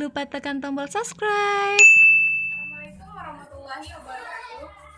lupa tekan tombol subscribe. Assalamualaikum warahmatullahi wabarakatuh.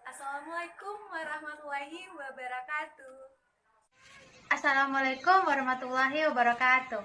Assalamualaikum warahmatullahi wabarakatuh. Assalamualaikum warahmatullahi wabarakatuh.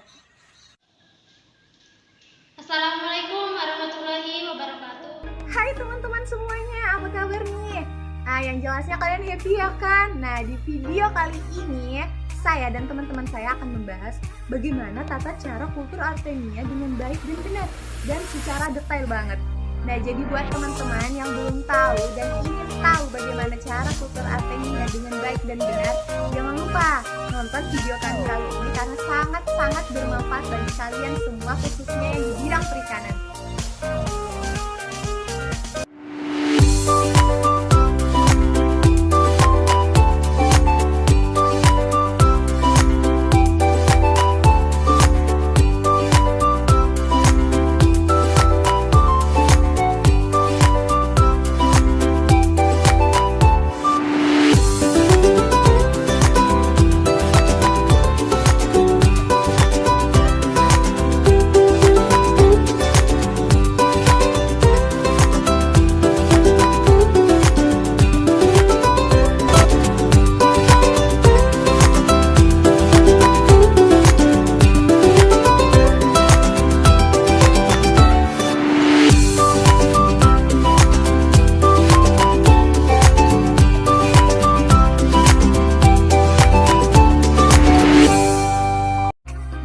Assalamualaikum warahmatullahi wabarakatuh. Hai teman-teman semuanya, apa kabar nih? Nah, yang jelasnya kalian happy ya kan? Nah, di video kali ini saya dan teman-teman saya akan membahas bagaimana tata cara kultur Artemia dengan baik dan benar dan secara detail banget. Nah, jadi buat teman-teman yang belum tahu dan ingin tahu bagaimana cara kultur Artemia dengan baik dan benar, jangan lupa nonton video kami kali ini karena sangat-sangat bermanfaat bagi kalian semua, khususnya yang di bidang perikanan.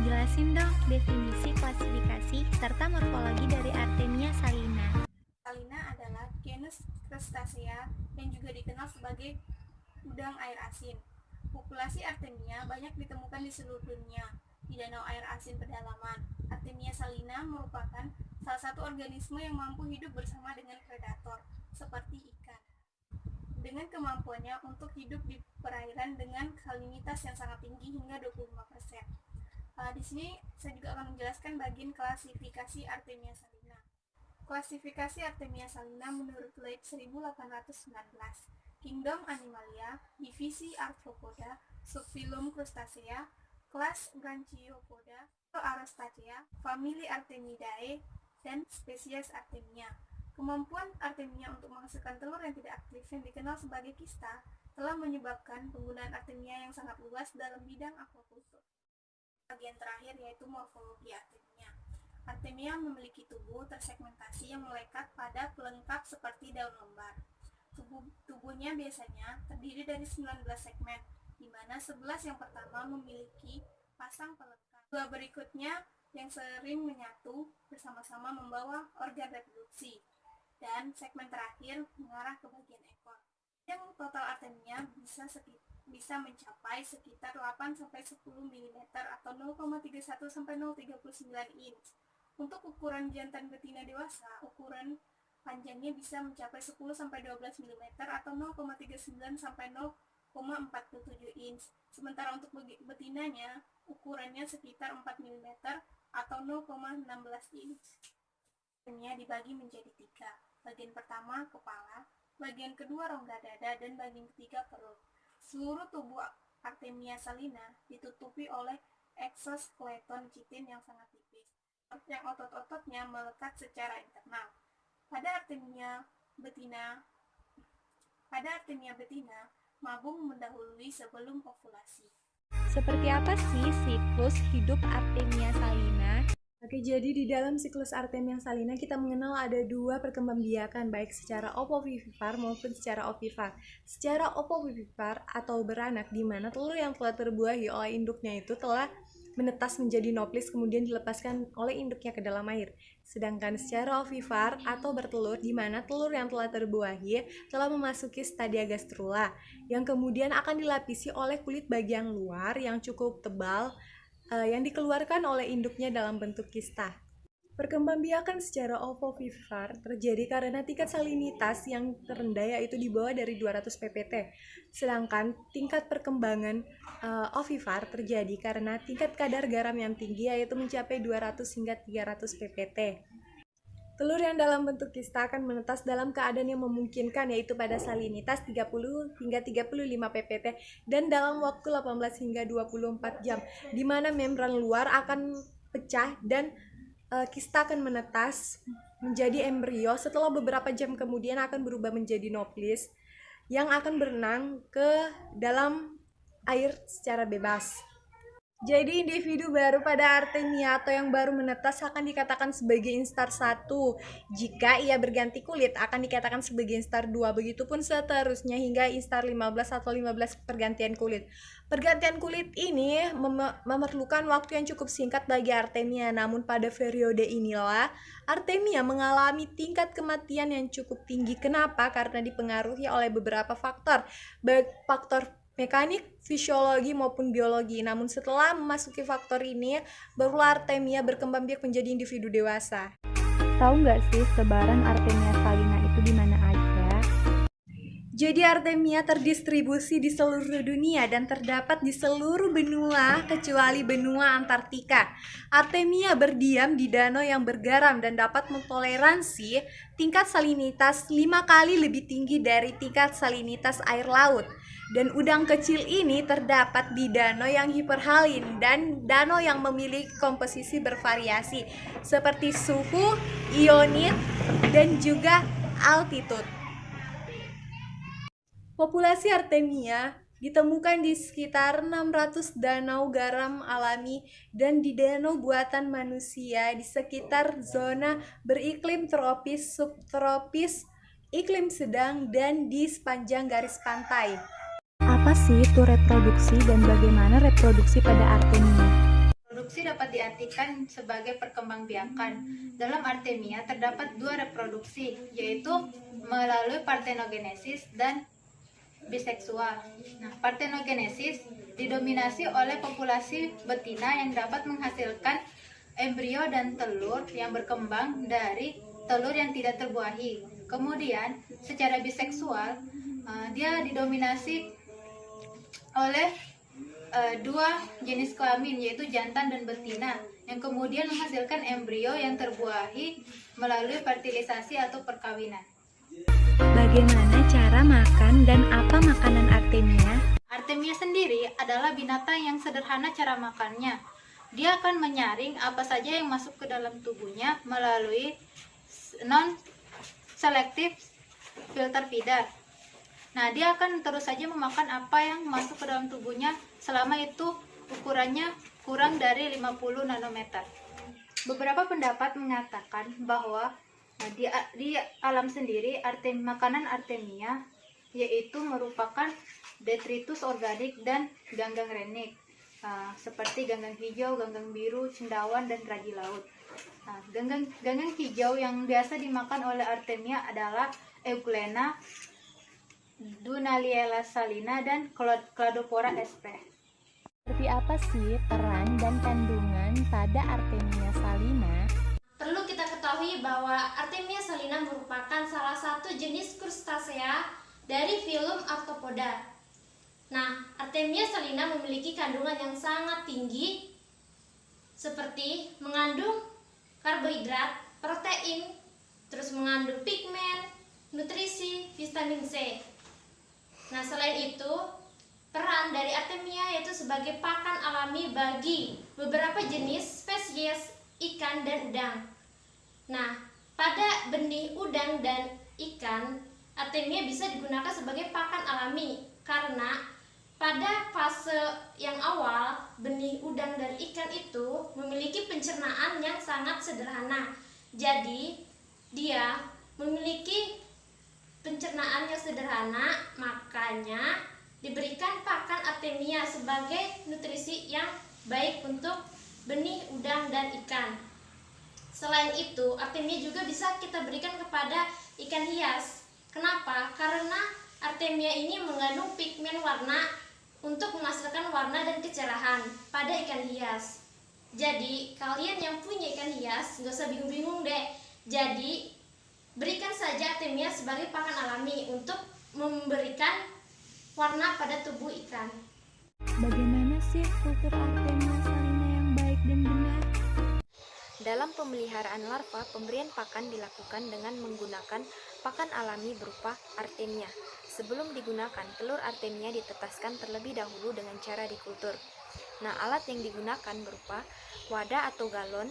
Jelasin dong definisi, klasifikasi, serta morfologi dari Artemia salina. Salina adalah genus Crustacea yang juga dikenal sebagai udang air asin. Populasi Artemia banyak ditemukan di seluruh dunia di danau air asin pedalaman. Artemia salina merupakan salah satu organisme yang mampu hidup bersama dengan predator seperti ikan. Dengan kemampuannya untuk hidup di perairan dengan salinitas yang sangat tinggi hingga 25%. Di sini saya juga akan menjelaskan bagian klasifikasi Artemia salina. Klasifikasi Artemia salina menurut Leib 1819. Kingdom Animalia, divisi Arthropoda, subfilum Crustacea, kelas Branchiopoda, Arastacea, famili Artemidae, dan spesies Artemia. Kemampuan Artemia untuk menghasilkan telur yang tidak aktif yang dikenal sebagai kista telah menyebabkan penggunaan Artemia yang sangat luas dalam bidang aquaculture. Bagian terakhir yaitu morfologi Artemia. Artemia memiliki tubuh tersegmentasi yang melekat pada pelengkap seperti daun lembar. Tubuhnya biasanya terdiri dari 19 segmen, di mana 11 yang pertama memiliki pasang pelengkap. Dua berikutnya yang sering menyatu bersama-sama membawa organ reproduksi, dan segmen terakhir mengarah ke bagian ekor. Yang total Artemia bisa mencapai sekitar 8-10 mm atau 0,31-0,39 inch. Untuk ukuran jantan betina dewasa, ukuran panjangnya bisa mencapai 10-12 mm atau 0,39-0,47 inch. Sementara untuk betinanya, ukurannya sekitar 4 mm atau 0,16 inch. Artemia dibagi menjadi 3. Bagian pertama kepala, bagian kedua rongga dada, dan bagian ketiga perut. Seluruh tubuh Artemia salina ditutupi oleh exoskeleton chitin yang sangat tipis, yang otot-ototnya melekat secara internal. Pada Artemia betina, mabung mendahului sebelum ovulasi. Seperti apa sih siklus hidup Artemia salina? Oke, jadi di dalam siklus Artemia salina kita mengenal ada dua perkembangbiakan, baik secara opovivipar maupun secara ovipar. Secara opovivipar atau beranak, di mana telur yang telah terbuahi oleh induknya itu telah menetas menjadi noplis kemudian dilepaskan oleh induknya ke dalam air. Sedangkan secara ovipar atau bertelur, di mana telur yang telah terbuahi telah memasuki stadia gastrula, yang kemudian akan dilapisi oleh kulit bagian luar yang cukup tebal yang dikeluarkan oleh induknya dalam bentuk kista. Perkembangbiakan secara ovovivipar terjadi karena tingkat salinitas yang terendah yaitu di bawah dari 200 ppt. Sedangkan tingkat perkembangan ovipar terjadi karena tingkat kadar garam yang tinggi yaitu mencapai 200 hingga 300 ppt. Telur yang dalam bentuk kista akan menetas dalam keadaan yang memungkinkan, yaitu pada salinitas 30 hingga 35 ppt dan dalam waktu 18 hingga 24 jam, di mana membran luar akan pecah dan kista akan menetas menjadi embrio. Setelah beberapa jam kemudian akan berubah menjadi noplis yang akan berenang ke dalam air secara bebas. Jadi individu baru pada artemia atau yang baru menetas akan dikatakan sebagai instar 1. Jika ia berganti kulit akan dikatakan sebagai instar 2. Begitupun seterusnya hingga instar 15 atau 15 pergantian kulit. Pergantian kulit ini memerlukan waktu yang cukup singkat bagi artemia. Namun pada periode inilah artemia mengalami tingkat kematian yang cukup tinggi. Kenapa? Karena dipengaruhi oleh beberapa faktor, baik faktor mekanik, fisiologi maupun biologi. Namun setelah memasuki faktor ini, barulah artemia berkembang biak menjadi individu dewasa. Tahu nggak sih sebaran Artemia salina itu di mana aja? Jadi artemia terdistribusi di seluruh dunia dan terdapat di seluruh benua kecuali benua Antartika. Artemia berdiam di danau yang bergaram dan dapat mentoleransi tingkat salinitas 5 kali lebih tinggi dari tingkat salinitas air laut. Dan udang kecil ini terdapat di danau yang hiperhalin dan danau yang memiliki komposisi bervariasi seperti suhu, ionit, dan juga altitude. Populasi artemia ditemukan di sekitar 600 danau garam alami dan di danau buatan manusia di sekitar zona beriklim tropis, subtropis, iklim sedang, dan di sepanjang garis pantai. Apa sih itu reproduksi dan bagaimana reproduksi pada artemia? Reproduksi dapat diartikan sebagai perkembangbiakan. Dalam artemia terdapat 2 reproduksi, yaitu melalui partenogenesis dan biseksual. Nah, partenogenesis didominasi oleh populasi betina yang dapat menghasilkan embrio dan telur yang berkembang dari telur yang tidak terbuahi. Kemudian, secara biseksual, dia didominasi oleh 2 jenis kelamin, yaitu jantan dan betina, yang kemudian menghasilkan embrio yang terbuahi melalui fertilisasi atau perkawinan. Bagaimana cara makan dan apa makanan artemia? Artemia sendiri adalah binatang yang sederhana cara makannya. Dia akan menyaring apa saja yang masuk ke dalam tubuhnya melalui non-selective filter feeder. Nah, dia akan terus saja memakan apa yang masuk ke dalam tubuhnya selama itu ukurannya kurang dari 50 nanometer. Beberapa pendapat mengatakan bahwa di alam sendiri makanan artemia yaitu merupakan detritus organik dan ganggang renik, seperti ganggang hijau, ganggang biru, cendawan, dan ragi laut. Nah, ganggang hijau yang biasa dimakan oleh artemia adalah Euglena, Dunaliella salina, dan Cladophora sp. Seperti apa sih peran dan kandungan pada Artemia salina? Perlu kita ketahui bahwa Artemia salina merupakan salah satu jenis krustasea dari filum Arthropoda. Nah, Artemia salina memiliki kandungan yang sangat tinggi seperti mengandung karbohidrat, protein, terus mengandung pigmen, nutrisi, vitamin C. Nah, selain itu, peran dari artemia yaitu sebagai pakan alami bagi beberapa jenis spesies ikan dan udang. Nah, pada benih udang dan ikan, artemia bisa digunakan sebagai pakan alami karena pada fase yang awal, benih udang dan ikan itu memiliki pencernaan yang sangat sederhana. Jadi, dia memiliki pencernaan yang sederhana, makanya diberikan pakan artemia sebagai nutrisi yang baik untuk benih udang dan ikan. Selain itu, artemia juga bisa kita berikan kepada ikan hias. Kenapa? Karena artemia ini mengandung pigmen warna untuk menghasilkan warna dan kecerahan pada ikan hias. Jadi, kalian yang punya ikan hias, gak usah bingung-bingung deh. Jadi, berikan saja artemia sebagai pakan alami untuk memberikan warna pada tubuh ikan. Bagaimana sih kultur Artemia salina yang baik dan benar? Dalam pemeliharaan larva, pemberian pakan dilakukan dengan menggunakan pakan alami berupa artemia. Sebelum digunakan, telur artemia ditetaskan terlebih dahulu dengan cara dikultur. Nah, alat yang digunakan berupa wadah atau galon,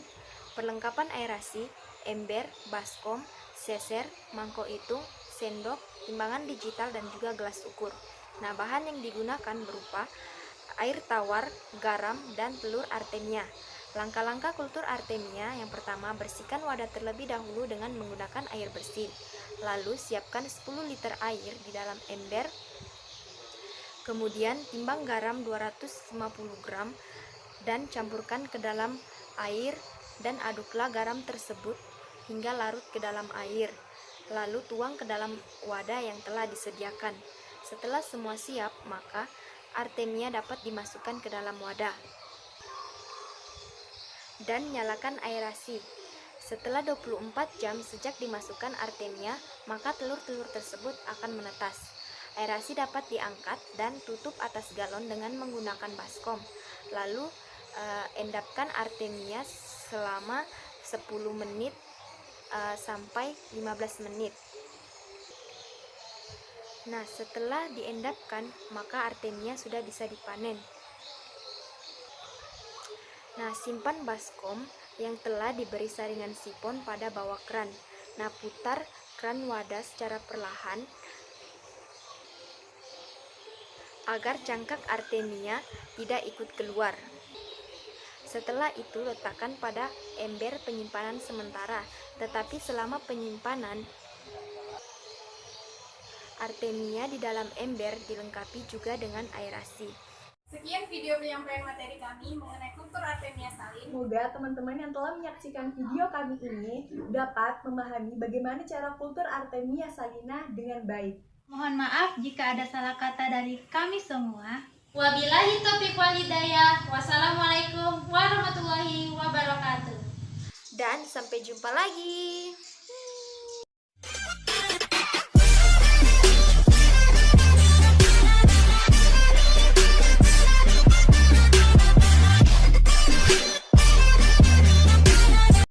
Perlengkapan aerasi, ember, baskom, seser, mangkok hitung, sendok, timbangan digital, dan juga gelas ukur. Nah, bahan yang digunakan berupa air tawar, garam, dan telur artemia. Langkah-langkah kultur artemia: yang pertama, bersihkan wadah terlebih dahulu dengan menggunakan air bersih. Lalu, siapkan 10 liter air di dalam ember. Kemudian, timbang garam 250 gram dan campurkan ke dalam air dan aduklah garam tersebut hingga larut ke dalam air. Lalu tuang ke dalam wadah yang telah disediakan. Setelah semua siap, maka artemia dapat dimasukkan ke dalam wadah. Dan nyalakan aerasi. Setelah 24 jam sejak dimasukkan artemia, maka telur-telur tersebut akan menetas. Aerasi dapat diangkat dan tutup atas galon dengan menggunakan baskom. Lalu endapkan artemia selama 10 menit sampai 15 menit. Nah, setelah diendapkan, maka artemia sudah bisa dipanen. Nah, simpan baskom yang telah diberi saringan sipon pada bawah keran. Nah, putar keran wadah secara perlahan agar cangkak artemia tidak ikut keluar. Setelah itu, letakkan pada ember penyimpanan sementara, tetapi selama penyimpanan, artemia di dalam ember dilengkapi juga dengan aerasi. Sekian video penyampaian materi kami mengenai kultur artemia salin. Semoga teman-teman yang telah menyaksikan video kami ini dapat memahami bagaimana cara kultur artemia salina dengan baik. Mohon maaf jika ada salah kata dari kami semua. Wabillahi taufiq wal hidayah. Wassalamualaikum warahmatullahi wabarakatuh. Dan sampai jumpa lagi.